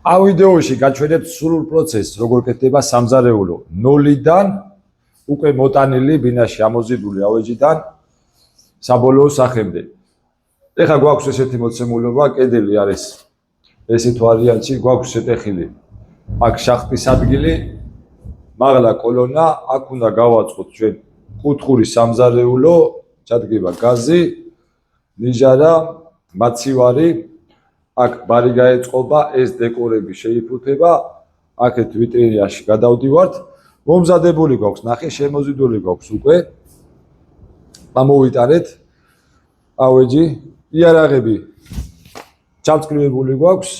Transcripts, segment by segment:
ამ ვიდეოში გაჩვენებთ სრულ პროცესს, როგორ კეთდება სამზარეულო 0-დან უკვე მოტანილი ბინაში ამოზიდული ავეჯიდან საბოლოო სახემდე. ეხლა გვაქვს ესეთი მოცემულობა, კედელი არის ესეთ ვარიანტში, გვაქვს შეტეხილი აქ შახტის ადგილი, მაღლა კოლონა, აქ უნდა გავაწყოთ ჩვენ კუთხური სამზარეულო, ჩადგება გაზი, ნიჟარა, მაცივარი, აქ ბარი გაეწყობა, ეს დეკორები შეიფუთება, აქეთ ვიტრინაში გადავდივართ, მომზადებული გვაქვს, ნახე, შემოზიდული გვაქვს უკვე. ამოვიტანეთ ავეჯი, იარაღები ჩამწკრივებული გვაქვს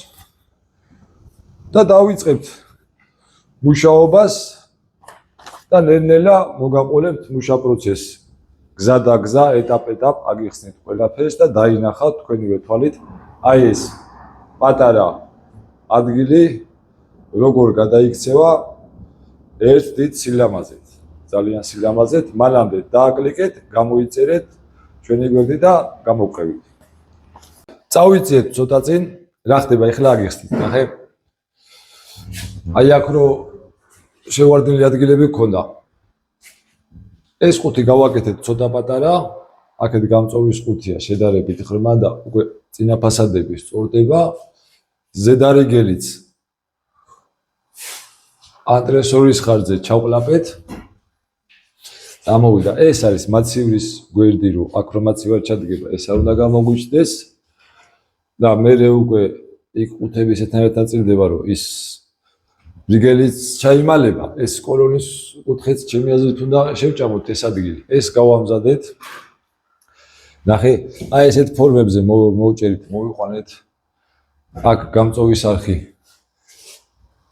და დავიწყებთ მუშაობას და ნელ-ნელა მოგაყოლებთ მუშა პროცესს. გზა და გზა, ეტაპ-ეტაპ აგიხსნით ყველაფერს და დაინახავთ თქვენივე თვალით. აი ეს პატარა ადგილი როგორ გადაიქცევა ერთ დიდ სილამაზეთ. ძალიან სილამაზეთ, მანამდე დააკლიკეთ, გამოიწერეთ ჩვენი გვერდი და გამოვყევით. წავიწიეთ ცოტა წინ, რა ხდება ეხლა აგიხსნით, ნახე. აი აქ რო შევარდნილი ადგილები გქონდა. ეს ხუთი გავაკეთეთ ცოტა პატარა, აქეთ გამწოვის ხუთია შედარებით ღრმა და უკვე წინა ფასადები სწორდება. ზედარიგელიც ანტრესორის ხარჯზე ჩავყლაპეთ. ამოვიდა, ეს არის მაცივრის გვერდი, რო აქ რო მაცივარი ჩადგება, ეს არ უნდა გამოგვიჩნდეს და მერე უკვე იქ ყუთების ერთად აწილდება, რომ ის რიგელიც ჩაიმალება, ეს კოლონის კუთხეც ჩემი აზრით უნდა შევჭამოთ ეს ადგილი. ეს გავამზადეთ. ნახე, აი ესეთ ფორმებზე მოვჭერით, მოვიყვანეთ. აქ გამწოვის არხი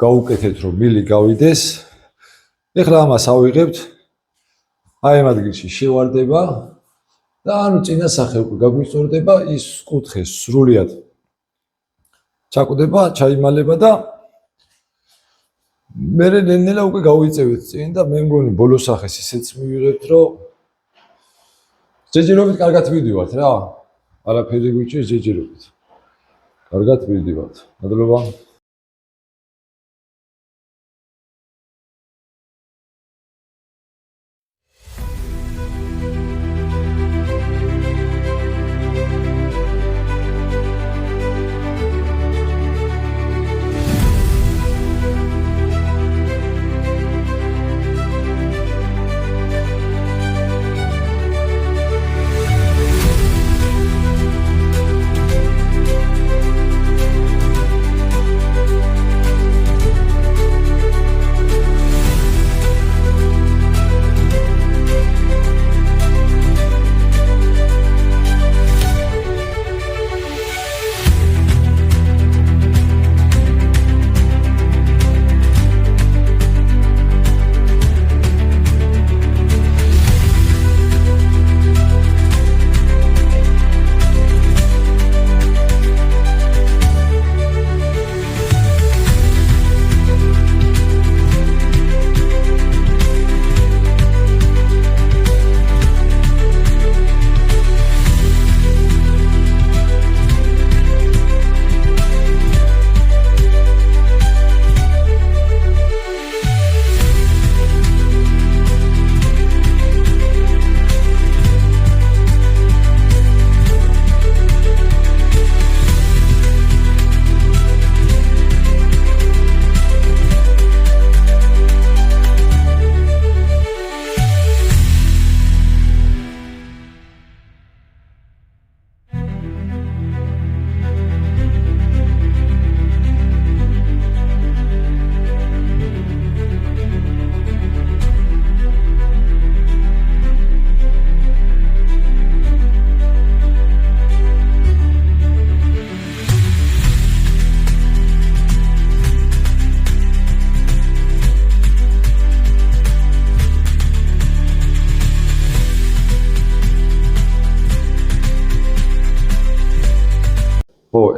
გავუკეთეთ, რომ მილი გავიდეს. ეხლა ამას ავიღებთ. აი ამ ადგილში შევარდება და ანუ წინასახე უკვე გაგვისწორდება, ის კუთხე სრულიად ჩაკვდება, ჩაიმალება და მერე ნელ-ნელა უკვე გავიწევით წინ და მე მგონი ბოლო სახეს ისეც მივიღებთ, რომ ჯეჯერობით კარგად მივდივართ რა. არაფერი გვიჭირს ჯეჯერობით. კარგად მივდივართ. მადლობა.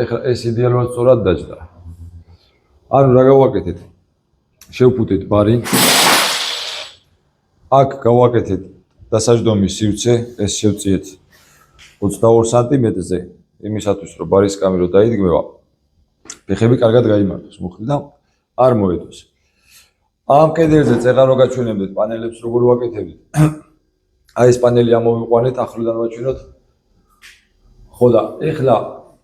ეხლა ეს იდეალურად სწორად დაჯდა. ანუ რა გავაკეთეთ? შევფუთეთ ბარი. აქ გავაკეთეთ დასაჯდომის სივრცე, ეს შევწიეთ 22 სანტიმეტრზე, იმისათვის რომ ბარის კამერო დაიდგმება. ფეხები კარგად გაიმართოს, მოხდა და არ მოედოს. ამ კედელზე წეღარო გაჩვენებდეთ პანელებს როგორ ვაკეთებდით. აი ეს პანელი ამოვიყვანეთ, ახლოდან ვაჩვენოთ. ხო და ეხლა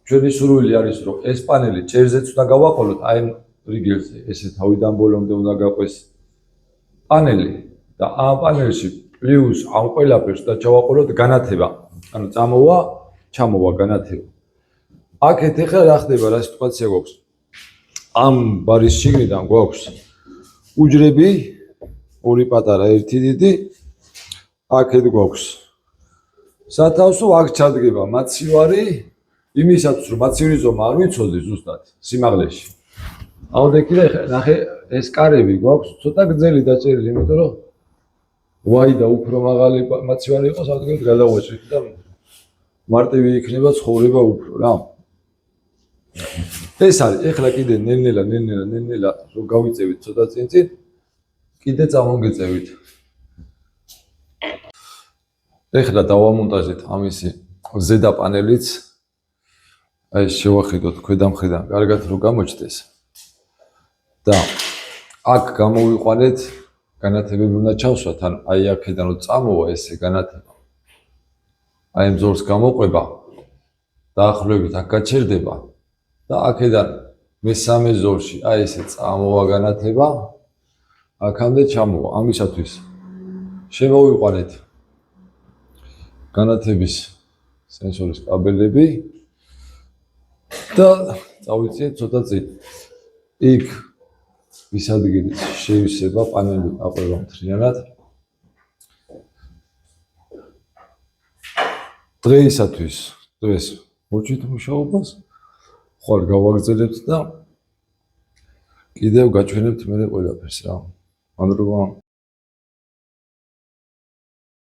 ჩვენი სურვილი არის რომ ეს პანელი ჭერზეც უნდა გავაყოლოთ, აი ამ რიგელზე, ესე თავიდან ბოლომდე უნდა გაყვეს პანელი და ამ პანელში პლუს ამ ყველაფერს და ჩავაყოლოთ განათება. ანუ წამოვა, ჩამოვა განათება. აქეთ ეხლა რა ხდება, რა სიტუაცია გვაქვს? ამ ბარის შიგნიდან გვაქვს უჯრები, ორი პატარა, ერთი დიდი. აქეთ გვაქვს სათავსო, აქ ჩადგება მაცივარი, იმისათვის რომ მაცივრის ზომა არ ვიცოდეს ზუსტად სიმაღლეში. აუდექი და ნახე ეს კარები გვაქვს ცოტა გრძელი დაჭერილი, იმიტომ რომ ვაი და უფრო მაღალი მაცივარი იყოს, ავდგეთ გადავაჭრით და მარტივი იქნება ცხოვრება უფრო რა. ეს არის ეხლა კიდე ნელ-ნელა რომ გავიწევით ცოტა წინ კიდე წამოგეწევით. ეხლა დავამონტაჟეთ ამისი ზედა პანელიც. აი შევახედოთ ქვედა მხრიდან კარგად რომ გამოჩნდეს. და აქ გამოვიყვანეთ განათებები უნდა ჩავსვათ, ან აი აქედან რომ წამოვა ესე განათება. აი ამ ზოლს გამოყვება დაახლოებით აქ გაჩერდება და აქედან მესამე ზოლში აი ესე წამოვა განათება, აქამდე ჩამოვა. ამისათვის შემოვიყვანეთ განათების სენსორის კაბელები და წავიწიეთ ცოტა წინ. იქ ის ადგილით შეივსება პანელი აყვება მთლიანად. დღეისათვის დღეს მოჭით მუშაობას, ხვალ გავაგრძელებთ და კიდევ გაჩვენებთ მე ყველაფერს რა. ანუ